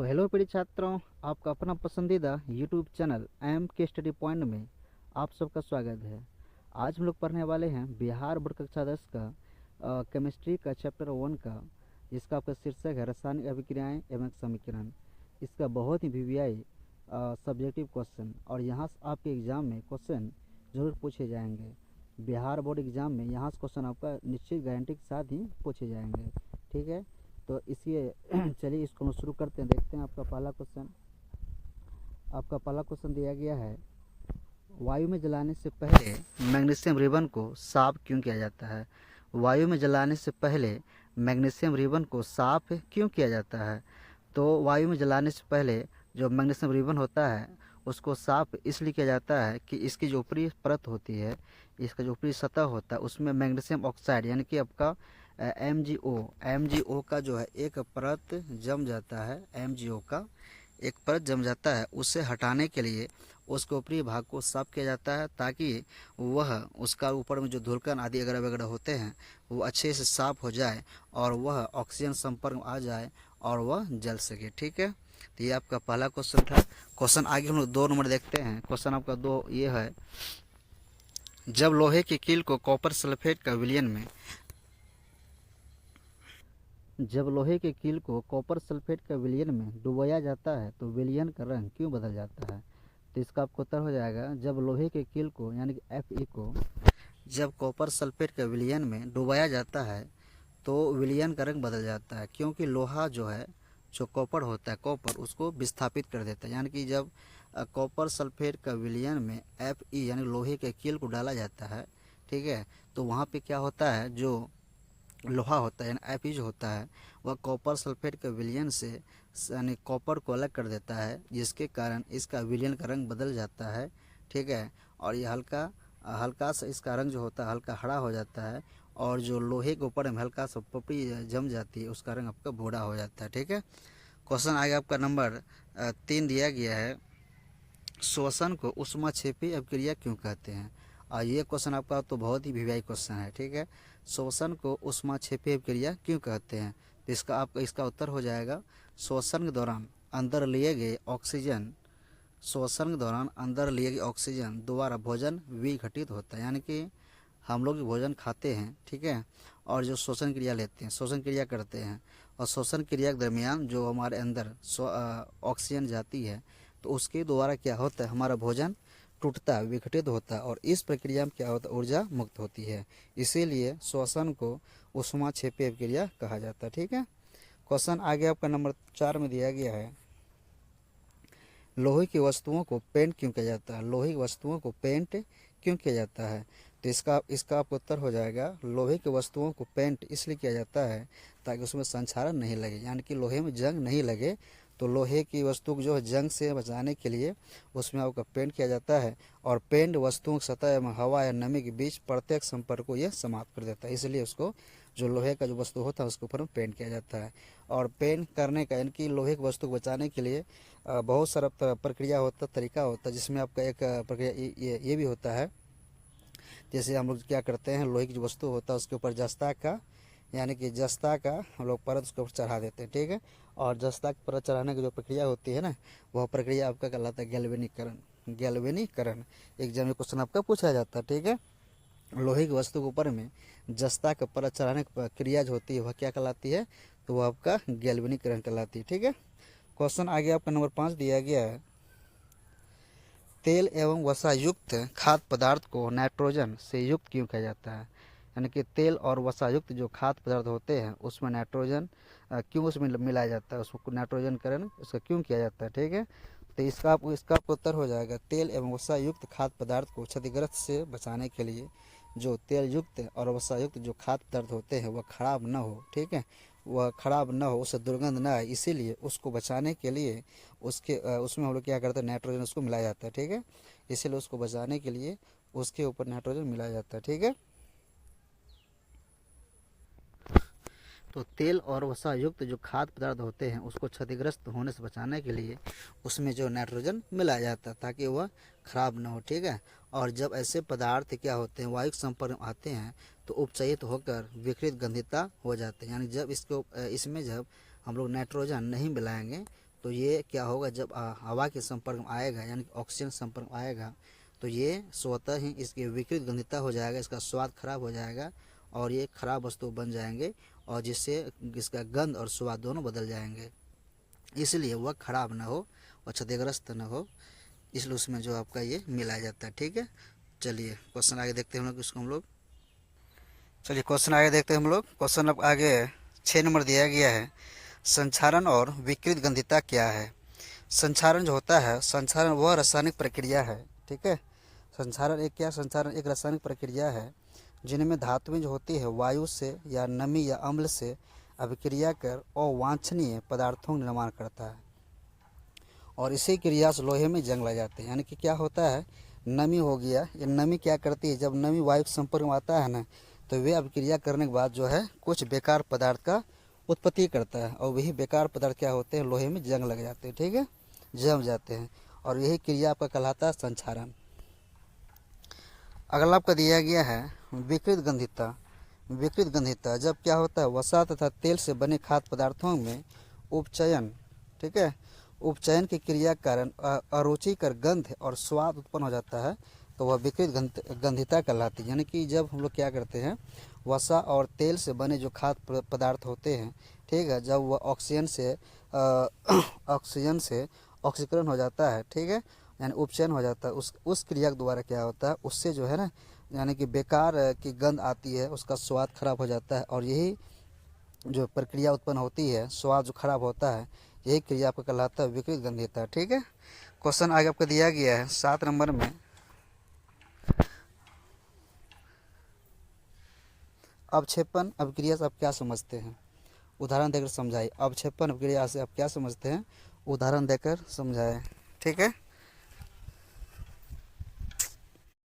तो हेलो प्रिय छात्रों, आपका अपना पसंदीदा यूट्यूब चैनल एम के स्टडी पॉइंट में आप सबका स्वागत है। आज हम लोग पढ़ने वाले हैं बिहार बोर्ड कक्षा 10 का केमिस्ट्री का चैप्टर 1 का, जिसका आपका शीर्षक है रासायनिक अभिक्रियाएं एवं समीकरण। इसका बहुत ही वीवीआई सब्जेक्टिव क्वेश्चन और यहाँ से आपके एग्ज़ाम में क्वेश्चन ज़रूर पूछे जाएंगे। बिहार बोर्ड एग्ज़ाम में यहाँ से क्वेश्चन आपका निश्चित गारंटी के साथ ही पूछे जाएंगे। ठीक है, तो इसलिए चलिए इसको हम शुरू करते हैं। देखते हैं आपका पहला क्वेश्चन दिया गया है, वायु में जलाने से पहले मैग्नीशियम रिबन को साफ क्यों किया जाता है। वायु में जलाने से पहले मैग्नीशियम रिबन को साफ क्यों किया जाता है। तो वायु में जलाने से पहले जो मैग्नीशियम रिबन होता है उसको साफ इसलिए किया जाता है कि इसकी जो ऊपरी परत होती है, इसका जो ऊपरी सतह होता है उसमें मैग्नीशियम ऑक्साइड यानी कि आपका MgO का जो है एक परत जम जाता है। MgO का एक परत जम जाता है, उसे हटाने के लिए उसके ऊपरी भाग को साफ किया जाता है ताकि वह उसका ऊपर में जो धुलकन आदि अगैरह वगैरह होते हैं वो अच्छे से साफ हो जाए और वह ऑक्सीजन संपर्क में आ जाए और वह जल सके। ठीक है, तो ये आपका पहला क्वेश्चन था। क्वेश्चन आगे हम लोग 2 नंबर देखते हैं। क्वेश्चन आपका 2 ये है, जब लोहे की कील को कॉपर सल्फेट का विलयन में डुबाया जाता है तो विलयन का रंग क्यों बदल जाता है। तो इसका आपको उत्तर हो जाएगा, जब लोहे के कील को यानी कि Fe को जब कॉपर सल्फेट के विलयन में डुबाया जाता है तो विलयन का रंग बदल जाता है, क्योंकि लोहा जो है, जो कॉपर होता है, कॉपर उसको विस्थापित कर देता है। यानी कि जब कॉपर सल्फेट का विलयन में Fe यानी लोहे के कील को डाला जाता है, ठीक है, तो वहाँ पे क्या होता है, जो लोहा होता है यानी Fe जो होता है वह कॉपर सल्फेट के विलयन से यानी कॉपर को अलग कर देता है, जिसके कारण इसका विलयन का रंग बदल जाता है। ठीक है, और ये हल्का सा इसका रंग जो होता है हल्का हरा हो जाता है और जो लोहे के ऊपर में हल्का सा पपड़ी जम जाती है उसका रंग आपका भूरा हो जाता है। ठीक है, क्वेश्चन आगे आपका नंबर 3 दिया गया है, श्वसन को ऊष्माक्षेपी अभिक्रिया क्यों कहते हैं। और ये क्वेश्चन आपका तो बहुत ही वीवीआई क्वेश्चन है। ठीक है, श्वसन को ऊष्माक्षेपी अभिक्रिया क्यों कहते हैं। तो इसका उत्तर हो जाएगा, श्वसन के दौरान अंदर लिए गए ऑक्सीजन द्वारा भोजन विघटित होता है। यानी कि हम लोग भोजन खाते हैं, ठीक है, और जो श्वसन क्रिया लेते हैं, श्वसन क्रिया करते हैं, और श्वसन क्रिया के दरमियान जो हमारे अंदर ऑक्सीजन जाती है तो उसके द्वारा क्या होता है, हमारा भोजन टूटता है, विघटित होता है, और इस प्रक्रिया में क्या होता है, ऊर्जा मुक्त होती है। इसीलिए श्वसन को ऊष्माक्षेपी अभिक्रिया कहा जाता है। ठीक है, क्वेश्चन आगे आपका नंबर 4 में दिया गया है, लोहे की वस्तुओं को पेंट क्यों किया जाता है। लोहे की वस्तुओं को पेंट क्यों किया जाता है। तो इसका आपको उत्तर हो जाएगा, लोहे की वस्तुओं को पेंट इसलिए किया जाता है ताकि उसमें संक्षारण नहीं लगे, यानी कि लोहे में जंग नहीं लगे। तो लोहे की वस्तु को जो है जंग से बचाने के लिए उसमें आपका पेंट किया जाता है, और पेंट वस्तुओं की सतह एवं हवा या नमी के बीच प्रत्येक संपर्क को यह समाप्त कर देता है। इसलिए उसको जो लोहे का जो वस्तु होता है उसके ऊपर पेंट किया जाता है। और पेंट करने का यानी कि लोहे की वस्तु को बचाने के लिए बहुत सारा प्रक्रिया होता है, तरीका होता है, जिसमें आपका एक प्रक्रिया ये भी होता है। जैसे हम लोग क्या करते हैं, लोहे की जो वस्तु होता है उसके ऊपर जस्ता का हम लोग परत उसके ऊपर चढ़ा देते हैं। ठीक है, और जस्ता की परत चढ़ाने की जो प्रक्रिया होती है ना, वह प्रक्रिया आपका कहलाता है गैल्वेनीकरण। एग्जाम में क्वेश्चन आपका पूछा जाता है। ठीक है, लोहे की वस्तु के ऊपर में जस्ता का परत चढ़ाने की प्रक्रिया जो होती है वह क्या कहलाती है, तो वह आपका गैल्वेनीकरण कहलाती है। ठीक है, क्वेश्चन आगे आपका नंबर 5 दिया गया है, तेल एवं वसा युक्त खाद्य पदार्थ को नाइट्रोजन से युक्त क्यों किया जाता है। यानी कि तेल और वसा युक्त जो खाद्य पदार्थ होते हैं उसमें नाइट्रोजन क्यों उसमें मिलाया जाता है, उसको नाइट्रोजनकरण उसका क्यों किया जाता है। ठीक है, तो इसका आपको उत्तर हो जाएगा, तेल एवं वसा युक्त खाद्य पदार्थ को क्षतिग्रस्त से बचाने के लिए जो तेल युक्त और वसा युक्त जो खाद्य पदार्थ होते हैं वह खराब न हो। ठीक है, वह खराब न हो, उससे दुर्गंध न आए, इसीलिए उसको बचाने के लिए उसमें हम लोग क्या करते हैं, नाइट्रोजन उसको मिलाया जाता है। ठीक है, इसीलिए उसको बचाने के लिए उसके ऊपर नाइट्रोजन मिलाया जाता है। ठीक है, तो तेल और वसा युक्त जो खाद्य पदार्थ होते हैं उसको क्षतिग्रस्त होने से बचाने के लिए उसमें जो नाइट्रोजन मिलाया जाता है ताकि वह खराब ना हो। ठीक है, और जब ऐसे पदार्थ क्या होते हैं वायु संपर्क में आते हैं तो उपचयित होकर विकृत गंधिता हो जाते हैं। यानी जब इसमें जब हम लोग नाइट्रोजन नहीं मिलाएंगे तो ये क्या होगा, जब हवा के संपर्क में आएगा यानी कि ऑक्सीजन संपर्क में आएगा तो ये स्वतः ही इसकी विकृत गंधिता हो जाएगा, इसका स्वाद खराब हो जाएगा और ये खराब वस्तु बन जाएंगे और जिससे इसका गंध और स्वाद दोनों बदल जाएंगे। इसलिए वह खराब ना हो और क्षतिग्रस्त ना हो, इसलिए उसमें जो आपका ये मिलाया जाता है। ठीक है, चलिए क्वेश्चन आगे देखते हैं हम लोग इसको हम लोग। चलिए क्वेश्चन आगे देखते हैं हम लोग। क्वेश्चन अब आगे 6 नंबर दिया गया है, संक्षारण और विकृत गंधिता क्या है। संक्षारण जो होता है, संक्षारण वह रासायनिक प्रक्रिया है। ठीक है, संक्षारण एक क्या, संक्षारण एक रासायनिक प्रक्रिया है जिनमें धातुएं जो होती है वायु से या नमी या अम्ल से अभिक्रिया कर अवांछनीय पदार्थों का निर्माण करता है और इसी क्रिया से लोहे में जंग लग जाते हैं। यानी कि क्या होता है, नमी हो गया, ये नमी क्या करती है, जब नमी वायु के संपर्क में आता है ना तो वे अभिक्रिया करने के बाद जो है कुछ बेकार पदार्थ का उत्पत्ति करता है और वही बेकार पदार्थ क्या होते हैं, लोहे में जंग लग जाते हैं। ठीक है, जम जाते हैं और यही क्रिया आपका कहलाता है संक्षारण। अगला आपका दिया गया है विकृत गंधिता। विकृत गंधिता जब क्या होता है, वसा तथा तेल से बने खाद्य पदार्थों में उपचयन, ठीक है, उपचयन की क्रिया के कारण अरुचिकर गंध और स्वाद उत्पन्न हो जाता है तो वह विकृत गंधिता कहलाती है। यानी कि जब हम लोग क्या करते हैं, वसा और तेल से बने जो खाद्य पदार्थ होते हैं, ठीक है, जब वह ऑक्सीजन से ऑक्सीकरण हो जाता है, ठीक है, यानी उपचयन हो जाता है, उस क्रिया के द्वारा क्या होता है, उससे जो है ना यानी कि बेकार की गंध आती है, उसका स्वाद खराब हो जाता है और यही जो प्रक्रिया उत्पन्न होती है, स्वाद जो खराब होता है, यही क्रिया आपका कहलाता है विकृत गंधिता। ठीक है, क्वेश्चन आगे आपको दिया गया है 7 नंबर में, अवक्षेपण अभिक्रिया से आप क्या समझते हैं, उदाहरण देकर समझाइए। अवक्षेपण अभिक्रिया से आप क्या समझते हैं, उदाहरण देकर समझाएं। ठीक है।